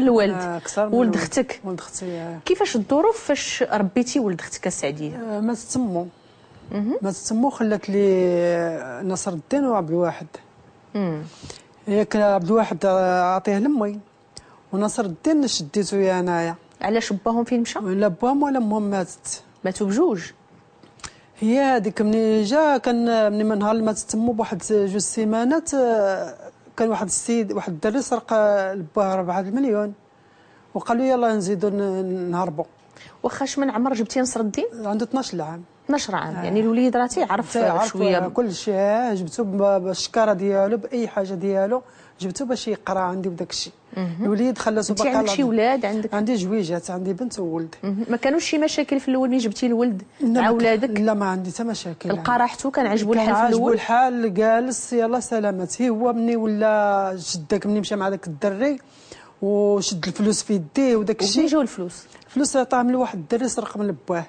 من الوالد. اكثر من ولد اختك. ولد اختي. كيفاش الظروف فاش ربيتي ولد اختك السعديه؟ ما تتمو. ما تتمو خلات لي نصر الدين وعبد الواحد. ياك عبد الواحد عطيه لامي ونصر الدين شديته انايا. علاش باهم فين مشى؟ لا باهم ولا امهم ماتت. ماتوا بجوج. هي هذيك مني جا كان مني من نهار ما تتمو بواحد جوج سيمانات كان واحد السيد واحد الدري سرق لباه 4 مليون وقالوا يلا نزيدوا نهربوا. واخاش من عمر جبتي نصر الدين؟ عنده 12 عام. 12 عام يعني الوليد راه تيعرف شويه كل شيء. جبتو بالشكاره ديالو باي حاجه ديالو جبتو باش يقرا عندي بداك الشيء. الوليد خلاصو باقا. عندك شي ولاد؟ عندي جويجات، عندي بنت وولد. ما كانوش شي مشاكل في الاول ملي جبتي الولد مع ولادك؟ لا ما عندي حتى مشاكل. لقى راحته؟ كان عجبو الحال في الاول؟ عجبو الحال جالس يلا سلامات. هو مني ولا شداك مني مشى مع داك الدري وشد الفلوس في يديه وداك الشيء. وفين جاو الفلوس؟ الفلوس عطاهم لواحد الدري سرق من باه.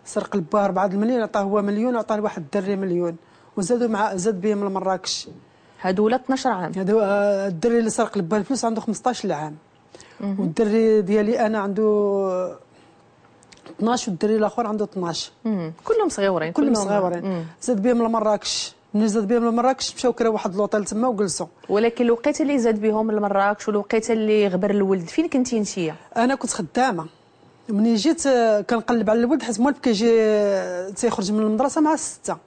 سرق لباه 4 مليون عطاه هو مليون وعطاه لواحد الدري مليون وزادوا مع زاد بهم لمراكش. هادو ولاد 12 عام. هادو الدري اللي سرق لباه الفلوس عنده 15 عام. والدري ديالي انا عنده 12 والدري الاخر عنده 12. كلهم صغيورين. كلهم صغيورين. زاد بهم لمراكش. ملي زاد بهم لمراكش مشاو كراو واحد لوطيل تما وجلسوا. ولكن الوقيته اللي زاد بهم لمراكش والوقيته اللي غبر الولد فين كنتي نتيا؟ انا كنت خدامه. مني جيت كنقلب على الولد حيت موالف كيجي تيخرج من المدرسه مع 6.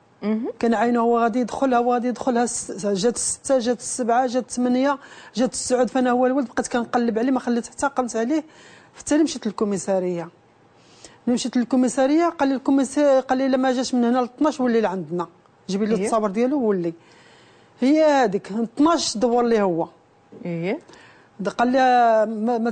كان عينه هو غادي يدخل جات 6 جات 7 جات 8 جات 9 فانا هو الولد بقيت كنقلب عليه ما خليت حتى قمت عليه. في التالي مشيت للكوميساريه. ملي مشيت للكوميساريه قال لي الكوميسار قال لي الا ما جاش من هنا ل 12 ولي لعندنا جيبي لي التصاور ديالو وولي. هي هذيك 12 دور ليه هو. قال لي ما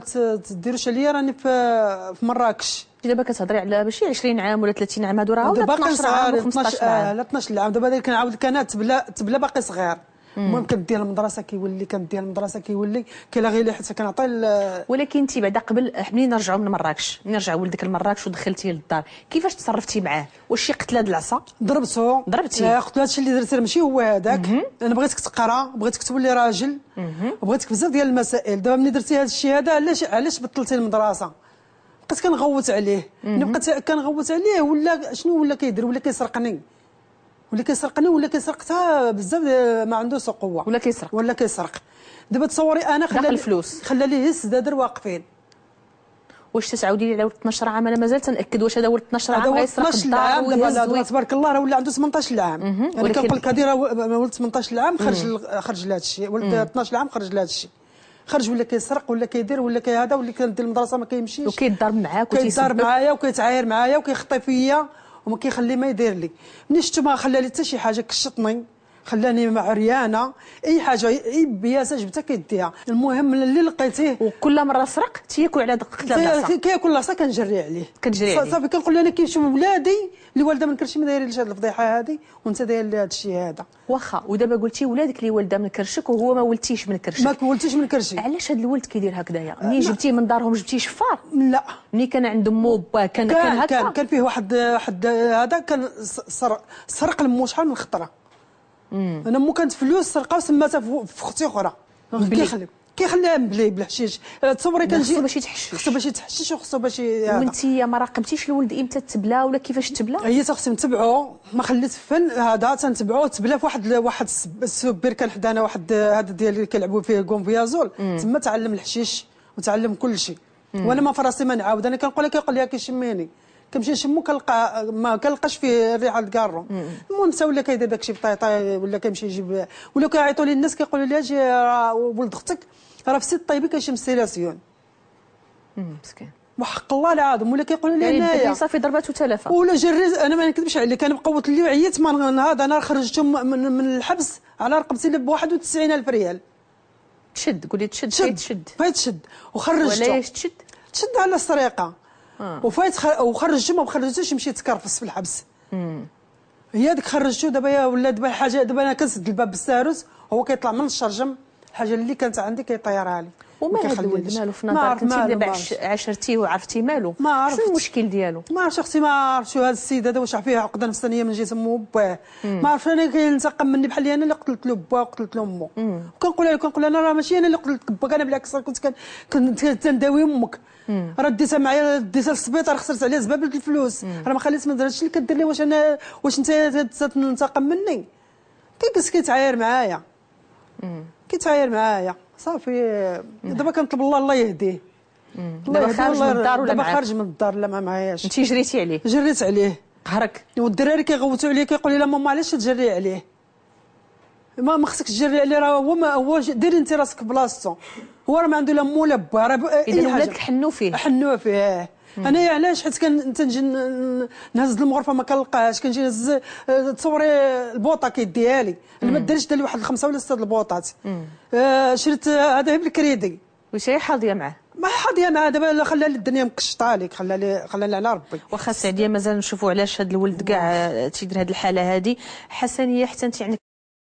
تديروش عليا راني في مراكش. دابا كتهضري على ماشي 20 عام ولا 30 عام هادو راه ولا 12 عام و15 عام. لا 12 عام دابا كنعاود كان تبلا باقي صغير. المهم كنديها للمدرسه كيولي كنديها للمدرسه كيولي كيلاغي لي حتى كنعطي. ولكن انت بعدا قبل ملي نرجعوا من مراكش ملي رجع ولدك لمراكش ودخلتيه للدار كيفاش تصرفتي معاه؟ واش شي قتله د العصا؟ ضربتيه؟ قلت له هادشي اللي درتي ماشي هو هذاك. انا بغيتك تقرا بغيتك تولي راجل بغيتك بزاف ديال المسائل. دابا ملي درتي هذا الشيء هذا علاش بطلتي المدرسه؟ بقيت كنغوت عليه. ملي بقيت كنغوت عليه ولا شنو ولا كيدير ولا كيسرقني ولا كيسرق حتى بزاف ما عندوش قوه ولا كيسرق. دابا تصوري انا خلى ليه السدادر واقفين. واش تسعودي لي على ولد 12 عام؟ انا مازال تنأكد واش هذا ولد 12 عام غيسرق الدار دابا تبارك الله راه ولا عنده 18 عام. انا كنقول لك هذه راه ولد 18 عام خرج لهذا الشيء. ولد 12 عام خرج لهذا الشيء. خرج ولا كيسرق ولا كيدير ولا هذا ولا كندير المدرسه ما كيمشيش وكيضرب معاك كيضرب معايا وكيتعاير معايا وكيخطي فيا وما كيخلي ما يدير لي. ملي شفتو ما خلى لي حتى شي حاجه كشطني خلاني عريانه اي حاجه اي بياسه جبتها كيديها. المهم اللي لقيتيه وكل مره سرق تياكل على قتله العصا كياكل العصا كنجري عليه صافي. كنقول له انا كيمشيو ولادي اللي والده من كرشي ما دايرينش هذه الفضيحه هذه وانت داير لي هذا الشيء هذا. واخا ودابا قلتي ولادك اللي والده من كرشك وهو ما ولتيش من كرشك. ما ولتيش من كرشي. علاش هذا الولد كيدير هكذايا؟ ملي جبتيه من دارهم جبتيه شفار؟ لا ملي كان عند امو وباه كان هكا. كان فيه واحد هذا كان سرق لمو شحال من خطره. انا مو كانت فلوس سرقه وسماتها في اختي اخرى. كيخليها مبلي بالحشيش. تصوري كنجي خصو باش يتحشش وخصو باش وانتي ما راقبتيش الولد امتى تبلا ولا كيفاش تبلا؟ هي خصني نتبعو ما خليت فن هذا تنتبعو. تبلا في واحد السوبر كان حدانا واحد هذا ديال اللي كيلعبوا فيه كونفيازول تما تعلم الحشيش وتعلم كل شيء. وانا ما فراسي ما نعاود. انا كنقول لها كيقول لي كيشميني كنمشي نشمو كنلقى ما كنلقاش فيه الريحه الكارو. المهم حتى ولا كيدير داكشي بطيطاي ولا كيمشي يجيب ولا كيعيطوا لي الناس كيقولوا لي اجي ولد اختك راه في سيت طيبي كيشم ستيلاسيون. مسكين وحق الله العظيم. ولا كيقولوا لي يعني صافي ضربات وتلفه ولا جريت. انا ما نكذبش عليك انا مقوت لي وعييت هذا انا خرجته من الحبس على رقبتي ب 91,000 ريال. تشد قولي تشد تشد وخرجته. وعلاش تشد على السرقه. وخرجته ما خرجتوش مشيت تكرفس في الحبس. هي هذيك خرجته. دابا ولا دابا حاجه. دابا انا كنسد الباب بالساروس هو كيطلع من الشرجم الحاجه اللي كانت عندي كيطيرها لي. وما هذا الولد مالو في نظرك انت دابا عاشرتيه وعرفتي مالو؟ شنو المشكل ديالو؟ ما عرفتش اختي، ما عرفتش هذا السيد هذا واش فيه عقده نفسانيه من جهه امه وباه. ما عرفتش انا كينتقم مني بحال انا اللي قتلت له باه وقتلت له امه. كنقول انا راه ماشي انا اللي قتلت باك، انا بالعكس كنت تنداوي امك، راه ديتها معايا، ديتها للسبيطار، خسرت عليها زبابه الفلوس، راه ما خليت من هادشي اللي كدير لي. واش انت تنتقم مني؟ كيجلس كيتعاير معايا، كيتعاير معايا صافي. دابا كنطلب الله يهديه. دابا خارج من الدار ولا دابا خارج من الدار؟ لا ما معاياش. انت جريتي عليه؟ جريت عليه، قهرك. والدراري كيغوتوا عليه، كيقول لي لا ماما علاش تجري عليه؟ ما خصك تجري عليه، راه هو ديري انت راسك بلاصتو، هو راه ما عنده لا مو لا با. راه اذا ولادك حنوا فيه؟ حنوا فيه. انا علاش؟ حيت تنجي نهز المغرفه ما كنلقاهاش، كنجي نهز تصوري البوطه كيديها لي، انا ما داريش دار لي واحد 5 ولا 6 البوطات. شريت هذا بالكريدي. واش هي حاضيه معاه؟ ما حاضيه معاه دابا، خلى لي الدنيا مكشطه ليك، خلى على ربي. واخا السعديه مازال نشوفوا علاش هذا الولد كاع تيدير هذه الحاله هذه. حسنيه حتى انت يعني